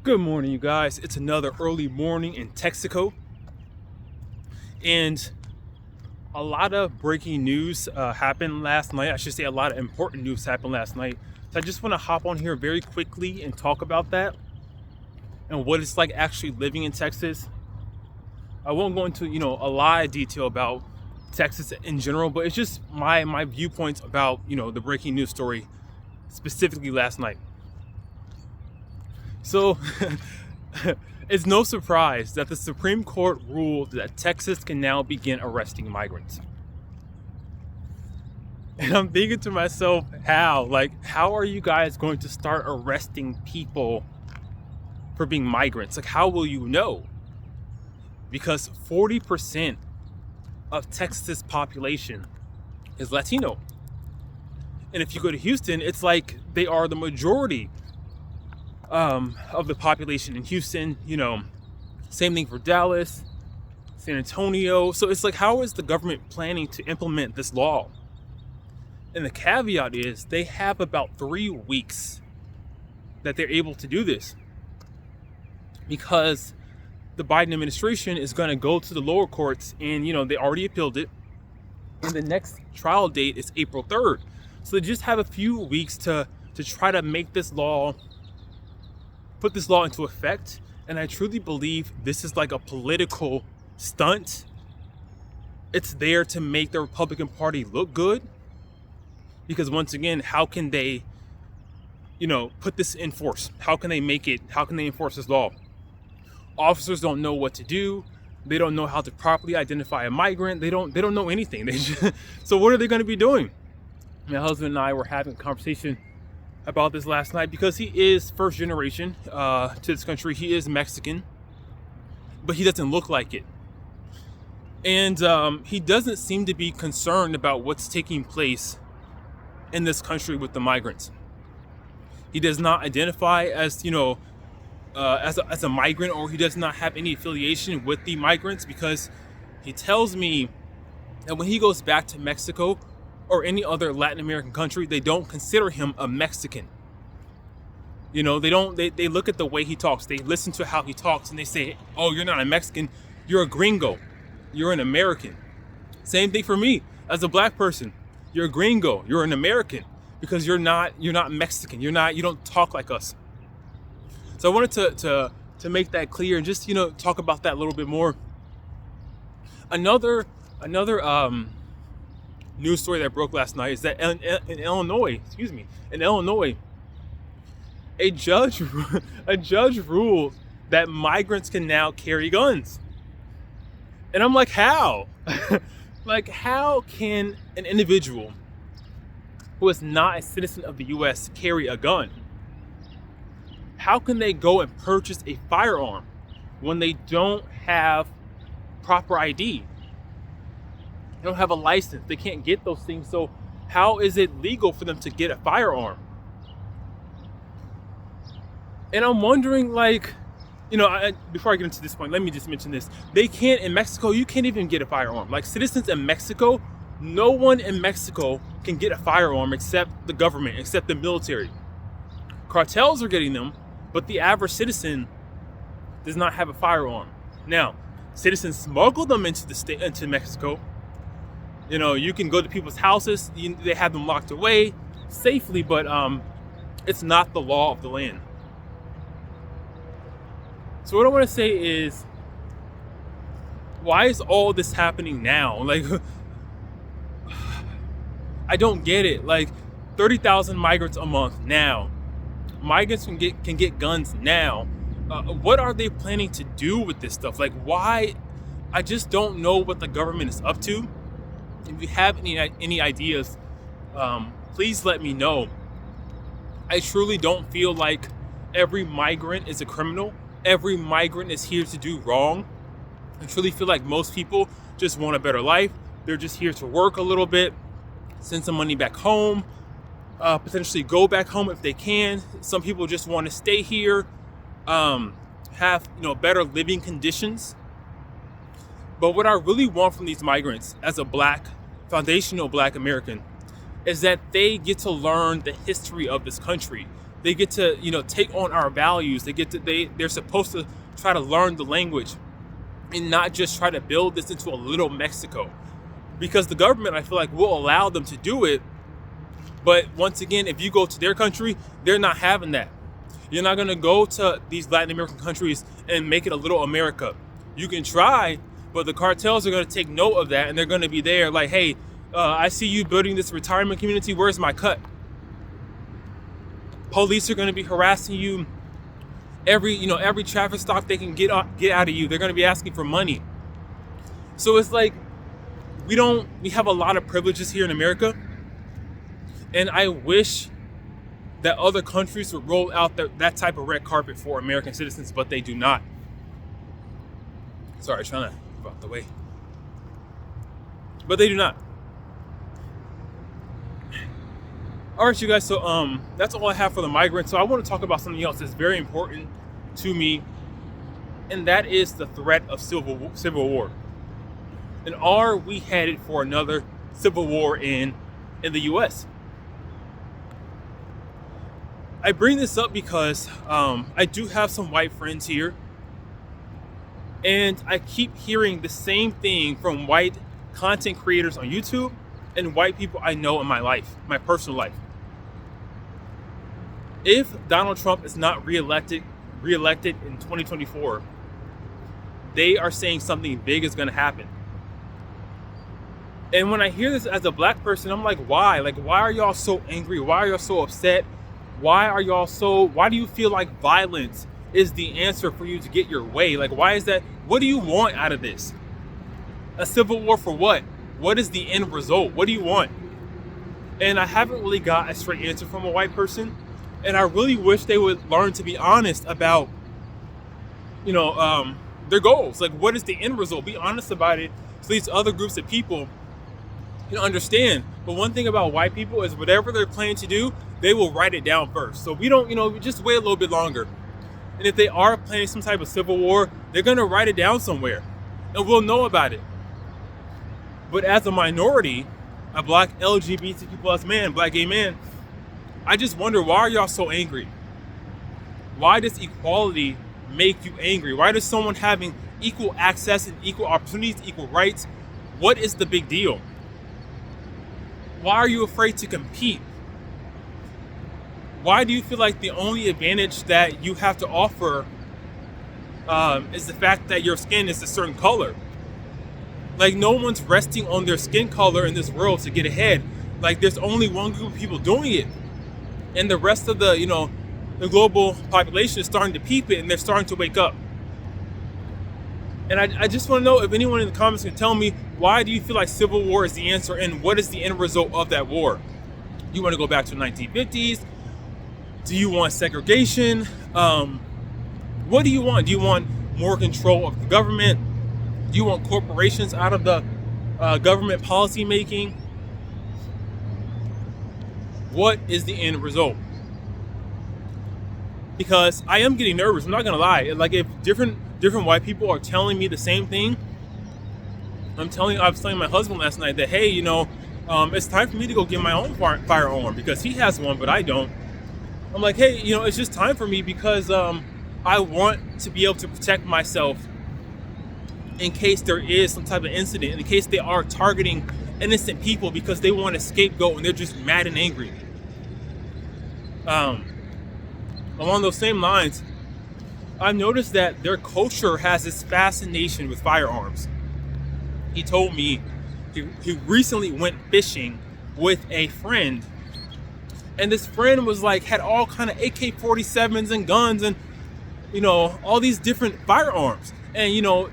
Good morning, you guys. It's another early morning in Texaco, and a lot of breaking news happened last night. I should say a lot of important news happened last night. So I just want to hop on here very quickly and talk about that and what it's like actually living in Texas. I won't go into a lot of detail about Texas in general, but it's just my viewpoints about the breaking news story specifically last night. So it's no surprise that the Supreme Court ruled that Texas can now begin arresting migrants. And I'm thinking to myself, how are you guys going to start arresting people for being migrants? Like, how will you know? Because 40% of Texas population is Latino. And if you go to Houston, it's like they are the majority of the population in Houston. Same thing for Dallas, San Antonio. So it's like, how is the government planning to implement this law? And the caveat is they have about 3 weeks that they're able to do this, because the Biden administration is going to go to the lower courts, and they already appealed it, and the next trial date is April 3rd. So they just have a few weeks to try to make this law, put this law into effect. And I truly believe this is like a political stunt. It's there to make the Republican Party look good, because once again, how can they put this in force? How can they enforce this law? Officers don't know what to do. They don't know how to properly identify a migrant. They don't know anything. So what are they going to be doing? My husband and I were having a conversation about this last night, because he is first generation to this country. He is Mexican, but he doesn't look like it. And he doesn't seem to be concerned about what's taking place in this country with the migrants. He does not identify as as a migrant, or he does not have any affiliation with the migrants, because he tells me that when he goes back to Mexico or any other Latin American country, they don't consider him a Mexican. They look at the way he talks. They listen to how he talks, and they say, "Oh, you're not a Mexican, you're a gringo. You're an American." Same thing for me as a black person. You're a gringo, you're an American, because you're not Mexican. You don't talk like us. So I wanted to make that clear and just talk about that a little bit more. Another news story that broke last night is that in Illinois, a judge ruled that migrants can now carry guns. And I'm like, how? Like, how can an individual who is not a citizen of the U.S. carry a gun? How can they go and purchase a firearm when they don't have proper ID? They don't have a license. They can't get those things. So how is it legal for them to get a firearm? And I'm wondering, before I get into this point, let me just mention this. They can't, in Mexico, you can't even get a firearm. Like, citizens in Mexico, no one in Mexico can get a firearm except the government, except the military. Cartels are getting them, but the average citizen does not have a firearm. Now, citizens smuggle them into Mexico. You can go to people's houses. They have them locked away safely, but it's not the law of the land. So what I want to say is, why is all this happening now? Like, I don't get it. Like, 30,000 migrants a month now. Migrants can get guns now. What are they planning to do with this stuff? Like, why? I just don't know what the government is up to. If you have any ideas, please let me know. I truly don't feel like every migrant is a criminal. Every migrant is here to do wrong. I truly feel like most people just want a better life. They're just here to work a little bit, send some money back home, potentially go back home if they can. Some people just want to stay here, have better living conditions. But what I really want from these migrants as a foundational Black American is that they get to learn the history of this country. They get to, take on our values. They're supposed to try to learn the language and not just try to build this into a little Mexico. Because the government, I feel like, will allow them to do it. But once again, if you go to their country, they're not having that. You're not going to go to these Latin American countries and make it a little America. You can try, but the cartels are going to take note of that, and they're going to be there like, hey, I see you building this retirement community. Where's my cut? Police are going to be harassing you. Every traffic stop they can get out of you, they're going to be asking for money. So it's like we have a lot of privileges here in America, and I wish that other countries would roll out that type of red carpet for American citizens, but they do not. Sorry, trying to move out the way. But they do not. All right, you guys, so that's all I have for the migrants. So I want to talk about something else that's very important to me, and that is the threat of civil war. And are we headed for another civil war in the U.S.? I bring this up because I do have some white friends here, and I keep hearing the same thing from white content creators on YouTube and white people I know in my life, my personal life. If Donald Trump is not reelected in 2024, they are saying something big is going to happen. And when I hear this as a black person, I'm like, why? Like, why are y'all so angry? Why are y'all so upset? Why do you feel like violence is the answer for you to get your way? Like, why is that? What do you want out of this? A civil war for what? What is the end result? What do you want? And I haven't really got a straight answer from a white person. And I really wish they would learn to be honest about, their goals. Like, what is the end result? Be honest about it so these other groups of people understand. But one thing about white people is whatever they're planning to do, they will write it down first. So we don't, we just wait a little bit longer. And if they are planning some type of civil war, they're going to write it down somewhere and we'll know about it. But as a minority, a black LGBTQ plus man, black gay man, I just wonder, why are y'all so angry? Why does equality make you angry? Why does someone having equal access and equal opportunities, equal rights, what is the big deal? Why are you afraid to compete? Why do you feel like the only advantage that you have to offer is the fact that your skin is a certain color? Like, no one's resting on their skin color in this world to get ahead. Like, there's only one group of people doing it. And the rest of the global population is starting to peep it, and they're starting to wake up. And I just want to know if anyone in the comments can tell me, why do you feel like civil war is the answer, and what is the end result of that war? You want to go back to the 1950s? Do you want segregation? What do you want? Do you want more control of the government? Do you want corporations out of the government policy making? What is the end result? Because I am getting nervous. I'm not gonna lie. Like, if different white people are telling me the same thing, I was telling my husband last night that, hey, it's time for me to go get my own firearm because he has one, but I don't. I'm like, hey, it's just time for me because I want to be able to protect myself in case there is some type of incident, in case they are targeting innocent people because they want a scapegoat and they're just mad and angry. Along those same lines, I've noticed that their culture has this fascination with firearms. He told me he recently went fishing with a friend, and this friend was like, had all kind of AK-47s and guns and all these different firearms. And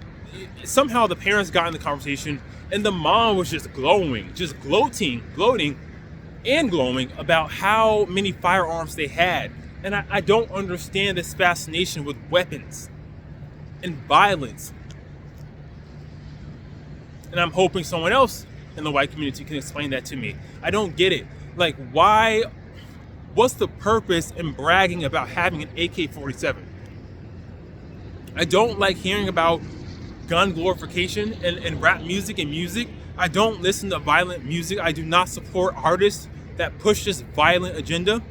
somehow the parents got in the conversation, and the mom was just gloating about how many firearms they had. And I don't understand this fascination with weapons and violence. And I'm hoping someone else in the white community can explain that to me. I don't get it. Like, why? What's the purpose in bragging about having an AK-47? I don't like hearing about gun glorification and rap music and music. I don't listen to violent music. I do not support artists that push this violent agenda.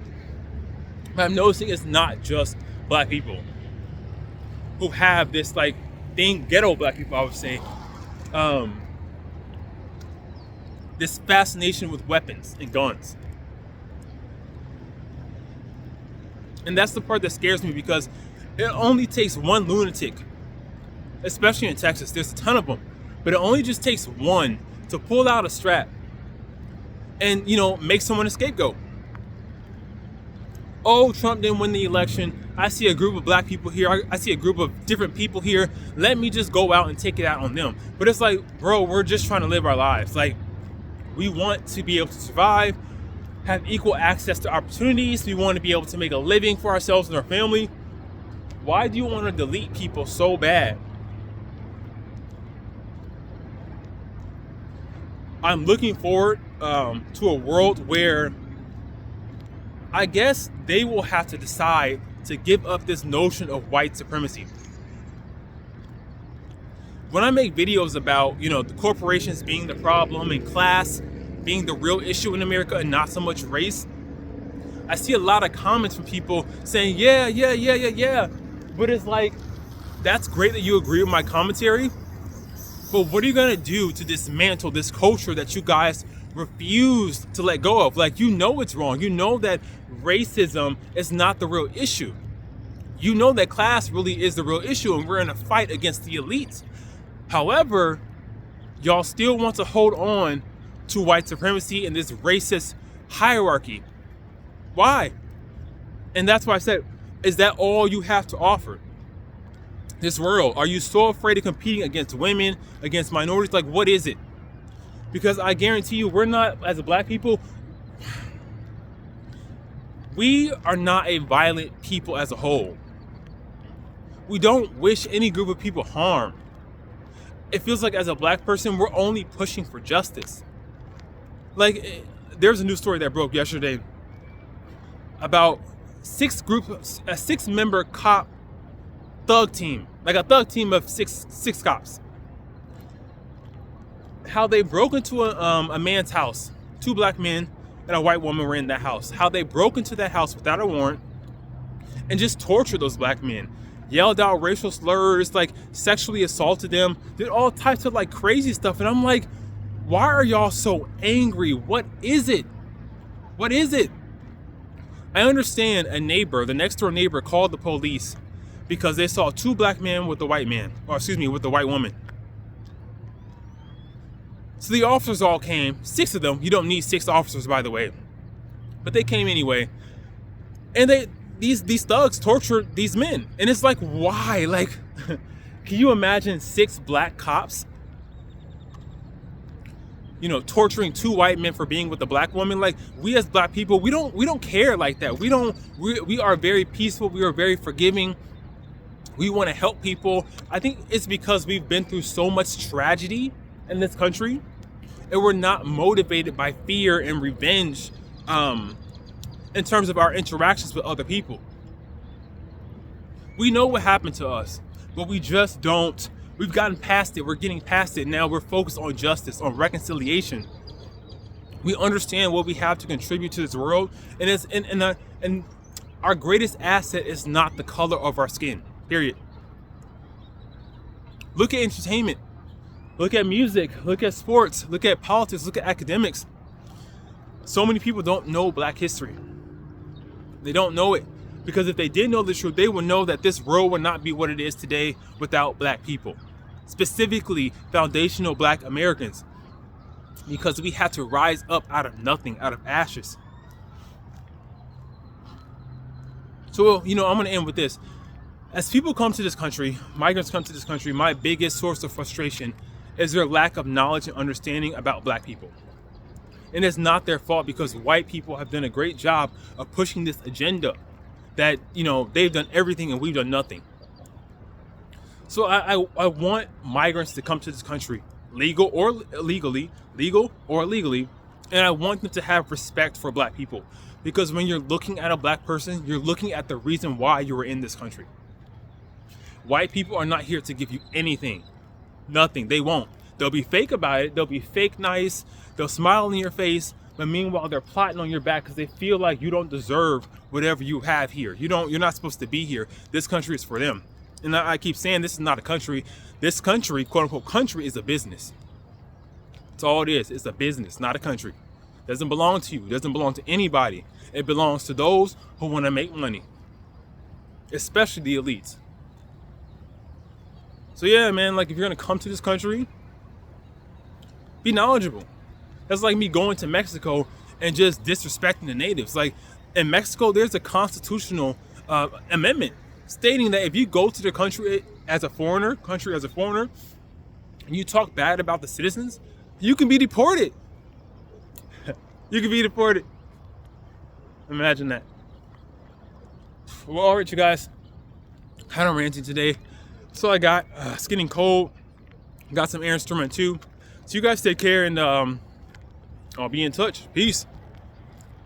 But I'm noticing it's not just black people who have this like thing, ghetto black people, I would say, this fascination with weapons and guns. And that's the part that scares me, because it only takes one lunatic, especially in Texas. There's a ton of them, but it only just takes one to pull out a strap and, make someone a scapegoat. Oh, Trump didn't win the election. I see a group of black people here. I see a group of different people here. Let me just go out and take it out on them. But it's like, bro, we're just trying to live our lives. Like, we want to be able to survive, have equal access to opportunities. We want to be able to make a living for ourselves and our family. Why do you want to delete people so bad? I'm looking forward to a world where I guess they will have to decide to give up this notion of white supremacy. When I make videos about, the corporations being the problem and class being the real issue in America and not so much race, I see a lot of comments from people saying, yeah. But it's like, that's great that you agree with my commentary, but what are you gonna do to dismantle this culture that you guys refuse to let go of? Like, it's wrong. You know that racism is not the real issue. You know that class really is the real issue, and we're in a fight against the elites. However, y'all still want to hold on to white supremacy and this racist hierarchy. Why? And that's why I said, is that all you have to offer this world? Are you so afraid of competing against women, against minorities? Like, what is it? Because I guarantee you, we're not, as a black people, we are not a violent people as a whole. We don't wish any group of people harm. It feels like as a black person, we're only pushing for justice. Like, there's a news story that broke yesterday about a 6-member cop thug team, like a thug team of six cops. How they broke into a man's house. 2 black men and a white woman were in that house. How they broke into that house without a warrant and just tortured those black men. Yelled out racial slurs, like sexually assaulted them, did all types of like crazy stuff. And I'm like, why are y'all so angry? What is it? What is it? I understand the next door neighbor called the police because they saw 2 black men with the white woman. So the officers all came, 6 of them. You don't need 6 officers, by the way, but they came anyway. And these thugs tortured these men. And it's like, why? Like, can you imagine 6 black cops, torturing 2 white men for being with a black woman? Like, we as black people, we don't care like that. We are very peaceful. We are very forgiving. We want to help people. I think it's because we've been through so much tragedy in this country, and we're not motivated by fear and revenge in terms of our interactions with other people. We know what happened to us, but we just don't. We've gotten past it. We're getting past it. Now we're focused on justice, on reconciliation. We understand what we have to contribute to this world, and our greatest asset is not the color of our skin. Period. Look at entertainment. Look at music. Look at sports. Look at politics. Look at academics. So many people don't know black history. They don't know it. Because if they did know the truth, they would know that this world would not be what it is today without black people. Specifically, foundational black Americans. Because we had to rise up out of nothing, out of ashes. So, I'm going to end with this. As people come to this country, migrants come to this country, my biggest source of frustration is their lack of knowledge and understanding about black people. And it's not their fault, because white people have done a great job of pushing this agenda that, they've done everything and we've done nothing. So I want migrants to come to this country, legal or illegally, and I want them to have respect for black people. Because when you're looking at a black person, you're looking at the reason why you were in this country. White people are not here to give you anything. Nothing. They won't. They'll be fake about it. They'll be fake nice. They'll smile in your face, but meanwhile they're plotting on your back because they feel like you don't deserve whatever you have here. You're not supposed to be here. This country is for them. And I keep saying this is not a country. This country, quote unquote country, is a business. That's all it is. It's a business, not a country. It doesn't belong to you. It doesn't belong to anybody. It belongs to those who want to make money, especially the elites. So yeah, man, like if you're gonna come to this country, be knowledgeable. That's like me going to Mexico and just disrespecting the natives. Like in Mexico, there's a constitutional amendment stating that if you go to the country as a foreigner, and you talk bad about the citizens, you can be deported. You can be deported. Imagine that. Well, all right, you guys. Kind of ranting today. So I got it's getting cold. Got some air instrument too. So you guys take care, and I'll be in touch. Peace.